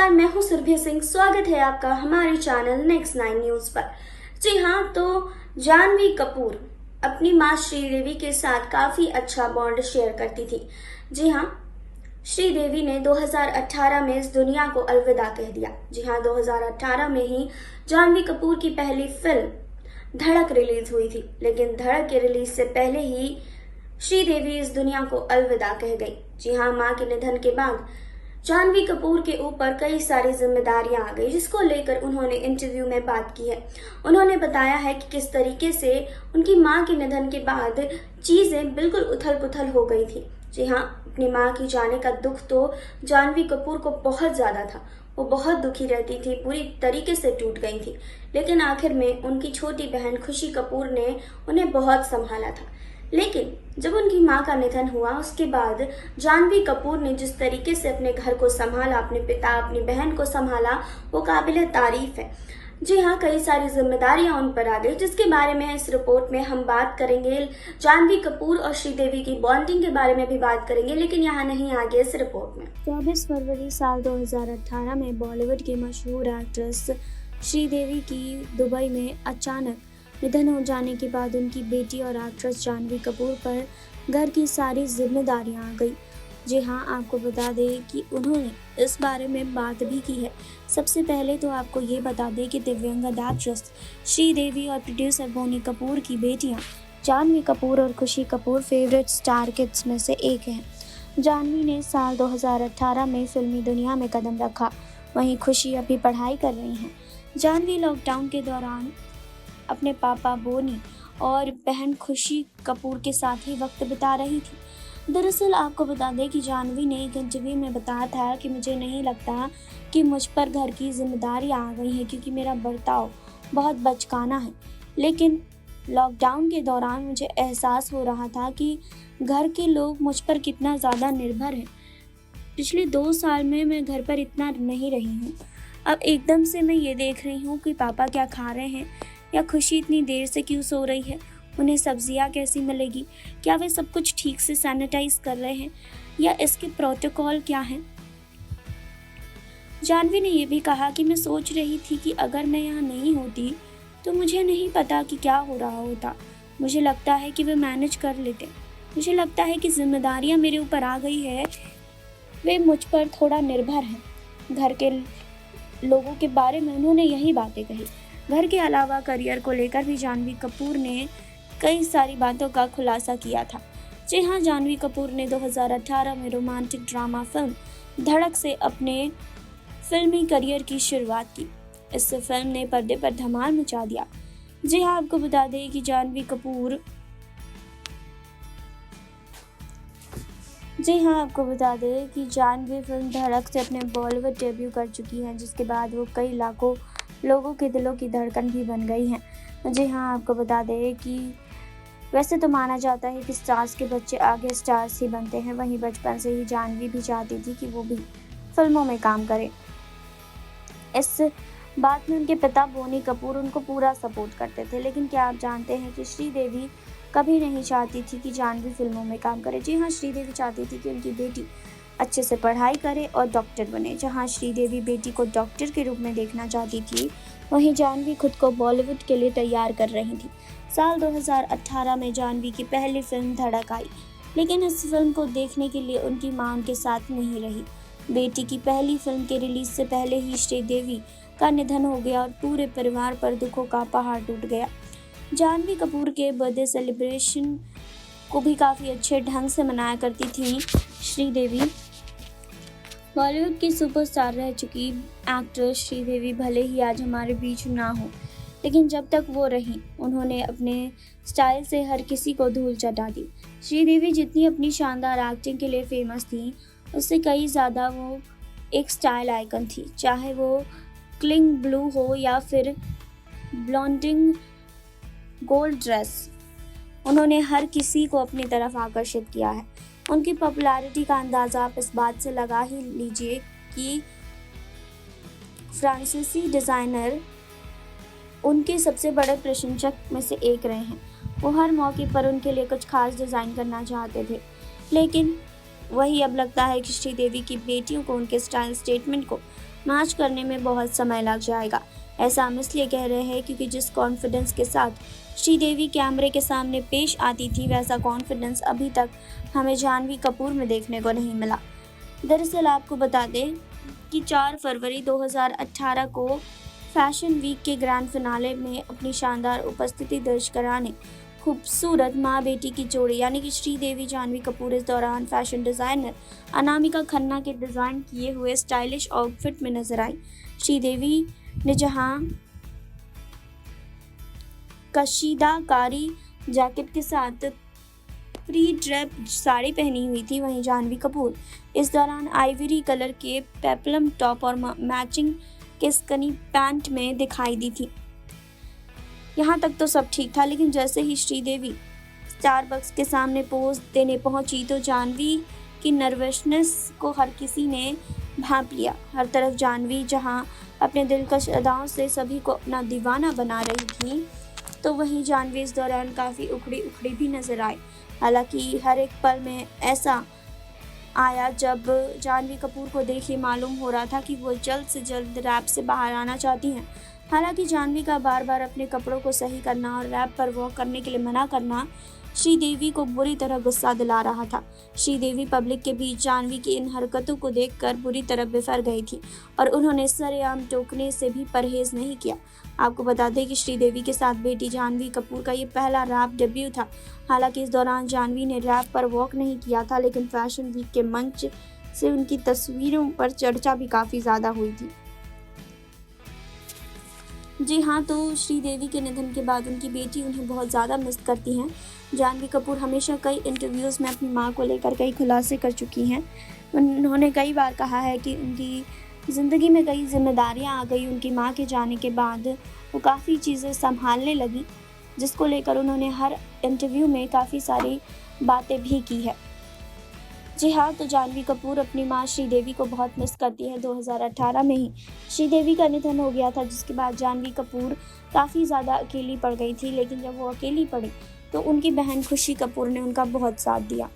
नमस्कार, मैं हूं सुरभि सिंह। स्वागत है आपका हमारे चैनल नेक्स्ट 9 न्यूज पर। जी हाँ, तो जानवी कपूर अपनी मां श्रीदेवी के साथ काफी अच्छा बॉन्ड शेयर करती थी। जी हाँ, श्रीदेवी ने 2018 में इस दुनिया को अलविदा कह दिया। जी हाँ, 2018 में ही जानवी कपूर की पहली फिल्म धड़क रिलीज हुई थी, लेकिन धड़क के रिलीज से पहले ही श्रीदेवी इस दुनिया को अलविदा कह गई। जी हाँ, मां के निधन के बाद जानवी कपूर के ऊपर कई सारी जिम्मेदारियां आ गई, जिसको लेकर उन्होंने इंटरव्यू में बात की है। उन्होंने बताया है कि किस तरीके से उनकी मां के निधन के बाद चीजें बिल्कुल उथल पुथल हो गई थी। जी हाँ, अपनी मां की जाने का दुख तो जानवी कपूर को बहुत ज्यादा था। वो बहुत दुखी रहती थी, पूरी तरीके से टूट गई थी, लेकिन आखिर में उनकी छोटी बहन खुशी कपूर ने उन्हें बहुत संभाला था। लेकिन जब उनकी मां का निधन हुआ, उसके बाद जानवी कपूर ने जिस तरीके से अपने घर को संभाला, अपने पिता अपनी बहन को संभाला, वो काबिले तारीफ है। जी हाँ, कई सारी जिम्मेदारियां उन पर आ गई, जिसके बारे में इस रिपोर्ट में हम बात करेंगे। जानवी कपूर और श्रीदेवी की बॉन्डिंग के बारे में भी बात करेंगे, लेकिन यहाँ नहीं, आगे इस रिपोर्ट में। 24 फरवरी साल 2018 में बॉलीवुड की मशहूर एक्ट्रेस श्रीदेवी की दुबई में अचानक निधन हो जाने के बाद उनकी बेटी और एक्ट्रेस जानवी कपूर पर घर की सारी जिम्मेदारियां आ गई। जी हाँ, आपको बता दें कि उन्होंने इस बारे में बात भी की है। सबसे पहले तो आपको ये बता दें कि दिव्यांगत एक्ट्रेस श्रीदेवी और प्रोड्यूसर बोनी कपूर की बेटियां जानवी कपूर और खुशी कपूर फेवरेट स्टार किड्स में से एक हैं। जानवी ने साल 2018 में फिल्मी दुनिया में कदम रखा, वहीं खुशी अभी पढ़ाई कर रही हैं। जानवी लॉकडाउन के दौरान अपने पापा बोनी और बहन खुशी कपूर के साथ ही वक्त बिता रही थी। दरअसल आपको बता दें कि जानवी ने एक इंटरव्यू में बताया था कि मुझे नहीं लगता कि मुझ पर घर की जिम्मेदारियां आ गई हैं, क्योंकि मेरा बर्ताव बहुत बचकाना है। लेकिन लॉकडाउन के दौरान मुझे एहसास हो रहा था कि घर के लोग मुझ पर कितना ज़्यादा निर्भर हैं। पिछले 2 साल में मैं घर पर इतना नहीं रही हूँ। अब एकदम से मैं ये देख रही हूँ कि पापा क्या खा रहे हैं, या खुशी इतनी देर से क्यों सो रही है, उन्हें सब्जियां कैसी मिलेगी, क्या वे सब कुछ ठीक से सैनिटाइज कर रहे हैं, या इसके प्रोटोकॉल क्या हैं। जानवी ने यह भी कहा कि मैं सोच रही थी कि अगर मैं यहाँ नहीं होती तो मुझे नहीं पता कि क्या हो रहा होता। मुझे लगता है कि वे मैनेज कर लेते। मुझे लगता है कि जिम्मेदारियाँ मेरे ऊपर आ गई है, वे मुझ पर थोड़ा निर्भर हैं। घर के लोगों के बारे में उन्होंने यही बातें कही। घर के अलावा करियर को लेकर भी जानवी कपूर ने कई सारी बातों का खुलासा किया था। जी हाँ, जानवी कपूर ने 2018 में रोमांटिक ड्रामा फिल्म धड़क से अपने फिल्मी करियर की शुरुआत की। इस फिल्म ने पर्दे पर धमाल मचा दिया। जी हाँ, आपको बता दें कि जानवी फिल्म धड़क से अपने बॉलीवुड डेब्यू कर चुकी हैं, जिसके बाद वो कई लाखों लोगों के दिलों की धड़कन भी बन गई हैं। जी हाँ, आपको बता दें कि वैसे तो माना जाता है कि स्टार्स के बच्चे आगे स्टार्स ही बनते हैं, वहीं बचपन से ही जानवी भी चाहती थी कि वो भी फिल्मों में काम करे। इस बात में उनके पिता बोनी कपूर उनको पूरा सपोर्ट करते थे। लेकिन क्या आप जानते हैं कि श्रीदेवी कभी नहीं चाहती थी कि जानवी फिल्मों में काम करे। जी हाँ, श्रीदेवी चाहती थी कि उनकी बेटी अच्छे से पढ़ाई करे और डॉक्टर बने। जहां श्रीदेवी बेटी को डॉक्टर के रूप में देखना चाहती थी, वहीं जानवी खुद को बॉलीवुड के लिए तैयार कर रही थी। साल 2018 में जानवी की पहली फिल्म धड़क आई, लेकिन इस फिल्म को देखने के लिए उनकी मां उनके साथ नहीं रही। बेटी की पहली फिल्म के रिलीज से पहले ही श्रीदेवी का निधन हो गया और पूरे परिवार पर दुखों का पहाड़ टूट गया। जानवी कपूर के बर्थडे सेलिब्रेशन को भी काफ़ी अच्छे ढंग से मनाया करती थी श्रीदेवी। बॉलीवुड की सुपरस्टार रह चुकी एक्ट्रेस श्रीदेवी भले ही आज हमारे बीच ना हो, लेकिन जब तक वो रही उन्होंने अपने स्टाइल से हर किसी को धूल चटा दी। श्रीदेवी जितनी अपनी शानदार एक्टिंग के लिए फेमस थी, उससे कई ज़्यादा वो एक स्टाइल आइकन थी। चाहे वो क्लिंग ब्लू हो या फिर ब्लॉन्डिंग गोल्ड ड्रेस, उन्होंने हर किसी को अपनी तरफ आकर्षित किया है। उनकी पॉपुलैरिटी का अंदाज़ा आप इस बात से लगा ही लीजिए कि फ्रांसीसी डिज़ाइनर उनके सबसे बड़े प्रशंसक में से एक रहे हैं। वो हर मौके पर उनके लिए कुछ खास डिज़ाइन करना चाहते थे, लेकिन वही अब लगता है कि श्रीदेवी की बेटियों को उनके स्टाइल स्टेटमेंट को मैच करने में बहुत समय लग जाएगा। ऐसा हम इसलिए कह रहे हैं क्योंकि जिस कॉन्फिडेंस के साथ श्रीदेवी कैमरे के सामने पेश आती थी, वैसा कॉन्फिडेंस अभी तक हमें जाह्नवी कपूर में देखने को नहीं मिला। दरअसल आपको बता दें कि 4 फरवरी 2018 को फैशन वीक के ग्रैंड फिनाले में अपनी शानदार उपस्थिति दर्ज कराने खूबसूरत माँ बेटी की जोड़ी यानी कि श्रीदेवी जाह्नवी कपूर इस दौरान फैशन डिज़ाइनर अनामिका खन्ना के डिज़ाइन किए हुए स्टाइलिश आउटफिट में नजर आई। श्रीदेवी ने जहां कशीदाकारी जैकेट के साथ प्री ड्रेप साड़ी पहनी हुई थी, वहीं जाह्नवी कपूर इस दौरान आइवरी कलर के पेप्लम टॉप और मैचिंग के स्कनी पैंट में दिखाई दी थी। यहाँ तक तो सब ठीक था, लेकिन जैसे ही श्रीदेवी स्टारबक्स के सामने पोज देने पहुंची तो जाह्नवी की नर्वसनेस को हर किसी ने भांप लिया। हर तरफ जाह्नवी जहां अपने दिलकश अदाओं से सभी को अपना दीवाना बना रही थी, तो वहीं जाह्नवी इस दौरान काफ़ी उखड़ी भी नजर आई। हालांकि हर एक पल में ऐसा आया जब जाह्नवी कपूर को देखिए मालूम हो रहा था कि वो जल्द से जल्द रैप से बाहर आना चाहती हैं। हालांकि जाह्नवी का बार बार अपने कपड़ों को सही करना और रैप पर वॉक करने के लिए मना करना श्रीदेवी को बुरी तरह गुस्सा दिला रहा था। श्रीदेवी पब्लिक के बीच जाह्नवी की इन हरकतों को देखकर बुरी तरह बिफर गई थी और उन्होंने सरेआम टोकने से भी परहेज नहीं किया। आपको बता दें कि श्रीदेवी के साथ बेटी जाह्नवी कपूर का ये पहला रैप डेब्यू था। हालांकि इस दौरान जाह्नवी ने रैप पर वॉक नहीं किया था, लेकिन फैशन वीक के मंच से उनकी तस्वीरों पर चर्चा भी काफ़ी ज़्यादा हुई थी। जी हाँ, तो श्रीदेवी के निधन के बाद उनकी बेटी उन्हें बहुत ज़्यादा मिस करती हैं। जाह्नवी कपूर हमेशा कई इंटरव्यूज़ में अपनी मां को लेकर कई खुलासे कर चुकी हैं। उन्होंने कई बार कहा है कि उनकी ज़िंदगी में कई जिम्मेदारियां आ गई उनकी मां के जाने के बाद, वो काफ़ी चीज़ें संभालने लगी, जिसको लेकर उन्होंने हर इंटरव्यू में काफ़ी सारी बातें भी की है। जी हाँ, तो जाह्नवी कपूर अपनी मां श्रीदेवी को बहुत मिस करती है। 2018 में ही श्रीदेवी का निधन हो गया था, जिसके बाद जाह्नवी कपूर काफ़ी ज़्यादा अकेली पड़ गई थी। लेकिन जब वो अकेली पड़ी तो उनकी बहन खुशी कपूर ने उनका बहुत साथ दिया।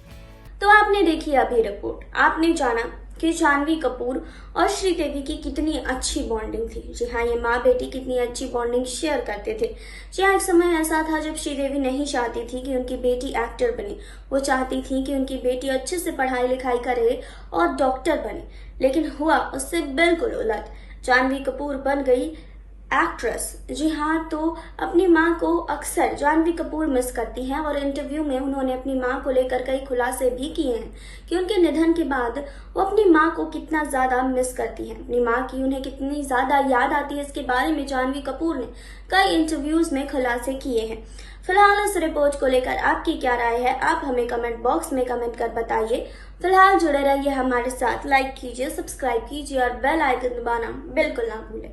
तो आपने देखी अभी रिपोर्ट, आपने जाना कि जाह्नवी कपूर और श्रीदेवी की कितनी अच्छी बॉन्डिंग थी। जी हाँ, ये माँ बेटी कितनी अच्छी बॉन्डिंग शेयर करते थे। जी हाँ, एक समय ऐसा था जब श्रीदेवी नहीं चाहती थी कि उनकी बेटी एक्टर बने, वो चाहती थी कि उनकी बेटी अच्छे से पढ़ाई लिखाई करे और डॉक्टर बने, लेकिन हुआ उससे बिल्कुल उलट। जाह्नवी कपूर बन गई एक्ट्रेस। जी हाँ, तो अपनी माँ को अक्सर जाह्नवी कपूर मिस करती हैं और इंटरव्यू में उन्होंने अपनी माँ को लेकर कई खुलासे भी किए हैं कि उनके निधन के बाद वो अपनी माँ को कितना ज़्यादा मिस करती हैं, अपनी माँ की उन्हें कितनी ज़्यादा याद आती है। इसके बारे में जाह्नवी कपूर ने कई इंटरव्यूज़ में खुलासे किए हैं। फिलहाल इस रिपोर्ट को लेकर आपकी क्या राय है, आप हमें कमेंट बॉक्स में कमेंट कर बताइए। फिलहाल जुड़े रहिए हमारे साथ, लाइक कीजिए, सब्सक्राइब कीजिए और बेल आइकन दबाना बिल्कुल ना भूलें।